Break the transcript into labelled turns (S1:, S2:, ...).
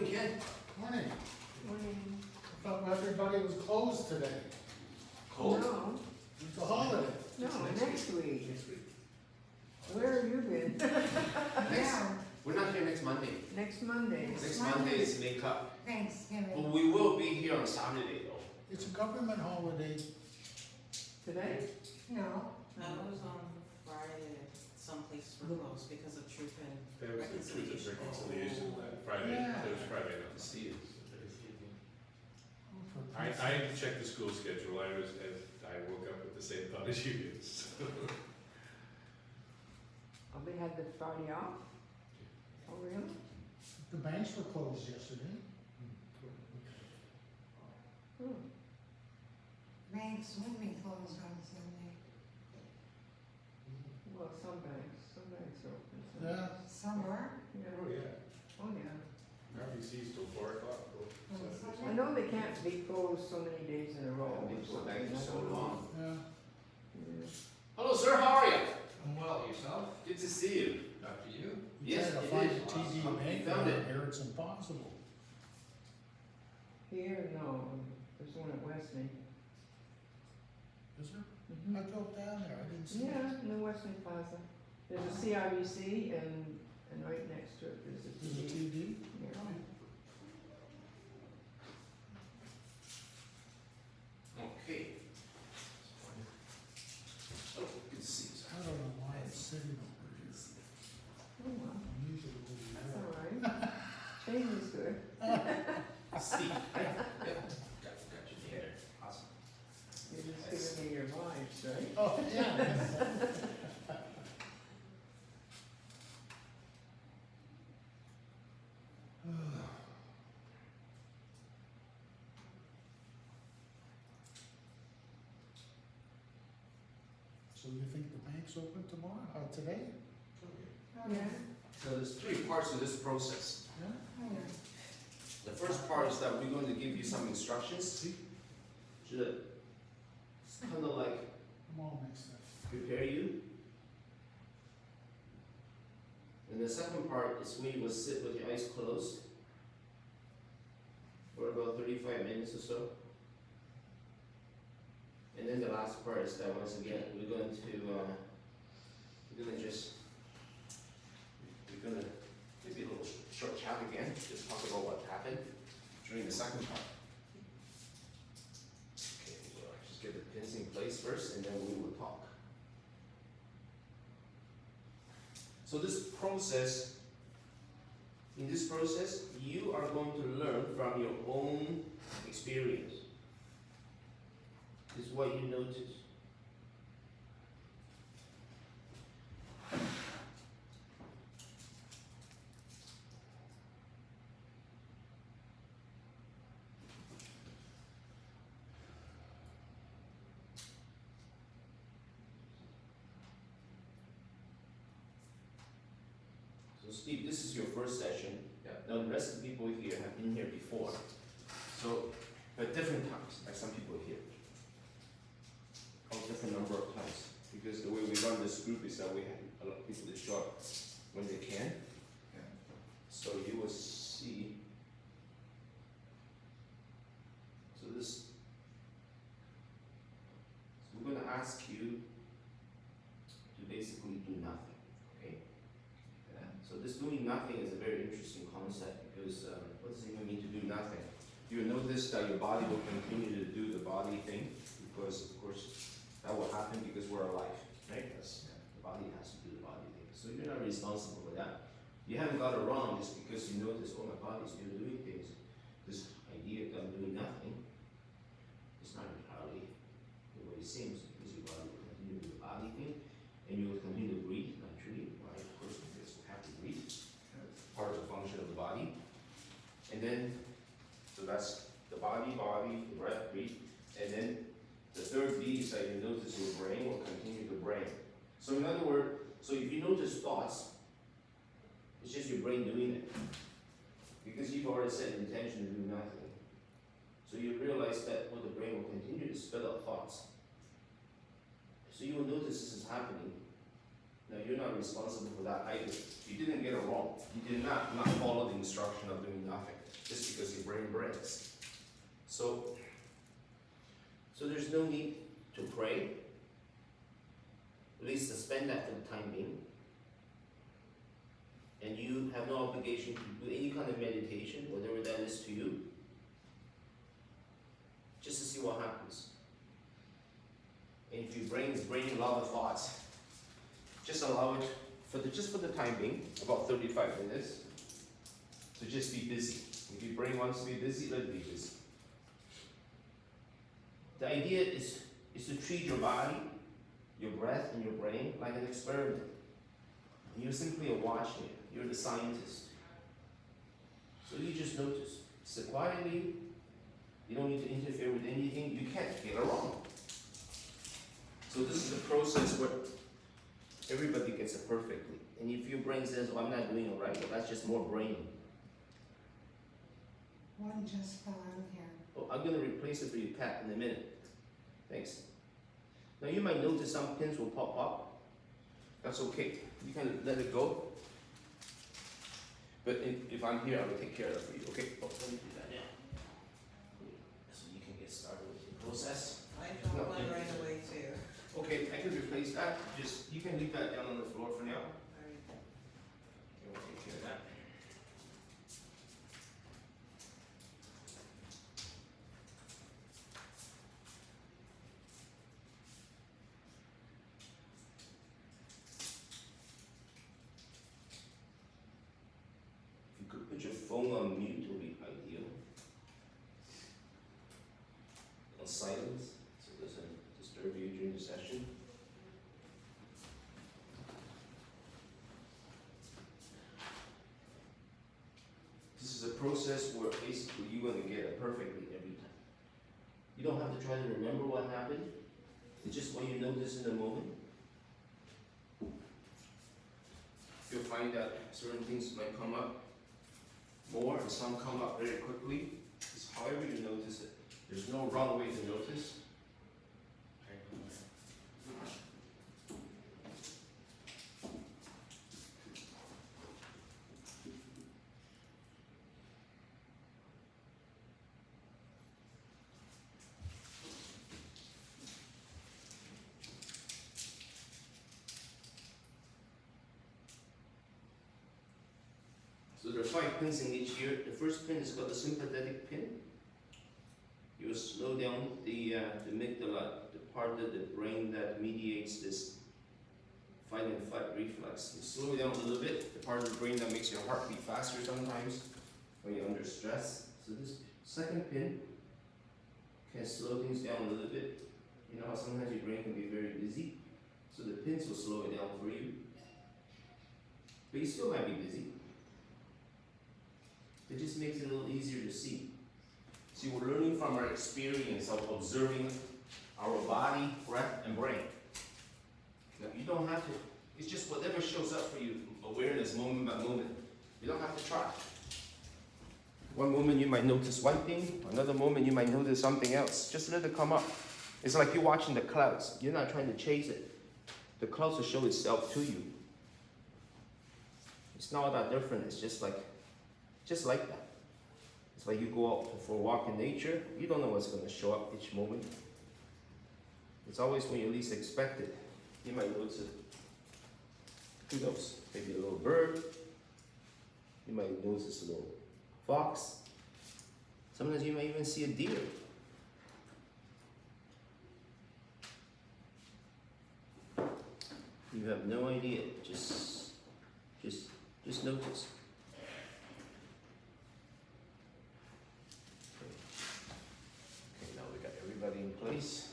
S1: Morning, Ken.
S2: Morning.
S3: Morning.
S2: I thought everybody was closed today.
S1: Cold?
S3: No,
S2: It's a holiday.
S3: no, next week.
S1: Next week.
S3: Where have you been?
S1: Next, we're not here next Monday.
S3: Next Monday.
S1: Next Monday is makeup. But
S4: Thanksgiving.
S1: we will be here on Saturday though.
S2: It's a government holiday.
S3: Today?
S4: No,
S5: That was on Friday, some places were closed because of truth and
S6: There was the truth and reconciliation that Friday,
S2: Yeah.
S6: that was Friday night.
S1: See you.
S6: I checked the school schedule, I woke up with the same thought as you did, so.
S3: Oh, they had the Friday off? Oh, really?
S2: The banks were closed yesterday.
S3: Hmm.
S4: banks will be closed on Sunday.
S3: Well, some banks are open. some
S2: Yeah.
S3: banks-
S4: Summer,
S3: Yeah.
S6: Oh, yeah,
S3: Oh, yeah.
S6: RBC's till 4 o'clock.
S3: I know they can't be closed so many days in a row.
S1: I've been
S3: or
S1: to a
S3: something.
S1: bank for
S3: I
S1: so
S3: don't know.
S1: long.
S2: Yeah.
S3: Yeah.
S1: Hello, sir. How are you?
S7: I'm well, yourself?
S1: Good to see you.
S7: After you?
S2: You
S1: Yes,
S2: try to
S1: it
S2: find
S1: is.
S2: a TD
S1: Awesome.
S2: bank
S1: You found
S2: around
S1: it.
S2: here, it's impossible.
S3: Here, no, there's one at Westney.
S2: Is there?
S3: Mhm.
S2: I drove down there, I didn't see it.
S3: Yeah, in the Westney Plaza. There's a CIBC and right next to it there's a
S2: There's a
S3: TD.
S2: TD?
S3: Yeah.
S1: Okay. Oh, good to see you, sir.
S2: I don't know why it's sitting over here.
S3: Oh, well,
S2: I'm usually over
S3: that's
S2: there.
S3: all right. Change is good.
S1: Steve, right? Yep. Got your name there. Awesome.
S3: You're just giving me your vibes, right?
S2: Oh, yeah. So you think the bank's open tomorrow, today?
S3: Yeah.
S1: So there's three parts to this process.
S2: Yeah?
S1: The first part is that we're going to give you some instructions to kind of like
S2: I'm all mixed up.
S1: prepare you. And the second part is we will sit with your eyes closed for about 35 minutes or so. And then the last part is that once again we're going to maybe a little short chat again, just talk about what happened during the second part. Okay, well, just get the pins in place first and then we will talk. So in this process, you are going to learn from your own experience. This is what you notice. So Steve, this is your first session.
S7: Yeah.
S1: Now the rest of the people here have been here before. So at different times, like some people here. A different number of times. Because the way we run this group is that we have a lot of people that show up when they can.
S7: Yeah.
S1: So you will see. So we're gonna ask you to basically do nothing, okay?
S7: Yeah.
S1: So this doing nothing is a very interesting concept because what does it even mean to do nothing? You notice that your body will continue to do the body thing because of course that will happen because we're alive, right? The body has to do the body thing. So you're not responsible for that. You haven't got it wrong just because you notice, oh, my body's still doing things. This idea that I'm doing nothing is not entirely the way it seems because your body will continue to do the body thing and you will continue to breathe naturally, right? Of course, because we have to breathe. It's part of the function of the body. And then, so that's the body, the breath, breathe. And then the third B is that you notice your brain will continue to brain. So in other words, so if you notice thoughts, it's just your brain doing it. Because you've already set an intention to do nothing. So you realize that the brain will continue to spit out thoughts. So you will notice this is happening. Now you're not responsible for that either. You didn't get it wrong. You did not follow the instruction of doing nothing. just because your brain breaks. So there's no need to pray. At least suspend that for the time being. And you have no obligation to do any kind of meditation, whatever that is to you, just to see what happens. And if your brain is bringing a lot of thoughts, just allow it just for the time being, about 35 minutes. So just be busy. If your brain wants to be busy, let it be busy. The idea is to treat your body, your breath, and your brain like an experiment. You're simply watching it. You're the scientist. So you just notice. Sit quietly. You don't need to interfere with anything. You can't get it wrong. So this is a process where everybody gets it perfectly. And if your brain says, oh, I'm not doing it right, well, that's just more brain.
S4: One just fell out here.
S1: Oh, I'm going to replace it for you, Pat, in a minute. Thanks. Now you might notice some pins will pop up. That's okay. You can let it go. But if I'm here, I will take care of it for you. Okay? Oh, let me do that now. So you can get started with the process.
S5: I dropped mine right away too.
S1: Okay, I can replace that. Just you can leave that down on the floor for now.
S5: Alright.
S1: Okay, we'll take care of that. If you could put your phone on mute, it would be ideal. On silence, so it doesn't disturb you during the session. This is a process where basically you're going to get it perfectly every time. You don't have to try to remember what happened. It's just what you notice in the moment. You'll find that certain things might come up more and some come up very quickly. It's however you notice it. There's no wrong way to notice. So there are 5 pins in each ear. The first pin is called the sympathetic pin. You will slow down the amygdala, the part of the brain that mediates this fight and flight reflex. You slow it down a little bit, the part of the brain that makes your heart beat faster sometimes when you're under stress. So this second pin can slow things down a little bit. You know how sometimes your brain can be very busy? So the pins will slow it down for you. But you still might be busy. It just makes it a little easier to see. See, we're learning from our experience of observing our body, breath, and brain. Now, you don't have to, it's just whatever shows up for you, awareness moment by moment. You don't have to try. One moment you might notice one thing, another moment you might notice something else. Just let it come up. It's like you're watching the clouds. You're not trying to chase it. The clouds will show itself to you. It's not all that different. It's just like that. It's like you go out for a walk in nature, you don't know what's going to show up each moment. It's always when you least expect it. You might notice it. Who knows? Maybe a little bird. You might notice a little fox. Sometimes you might even see a deer. You have no idea. Just notice. Okay, now we got everybody in place.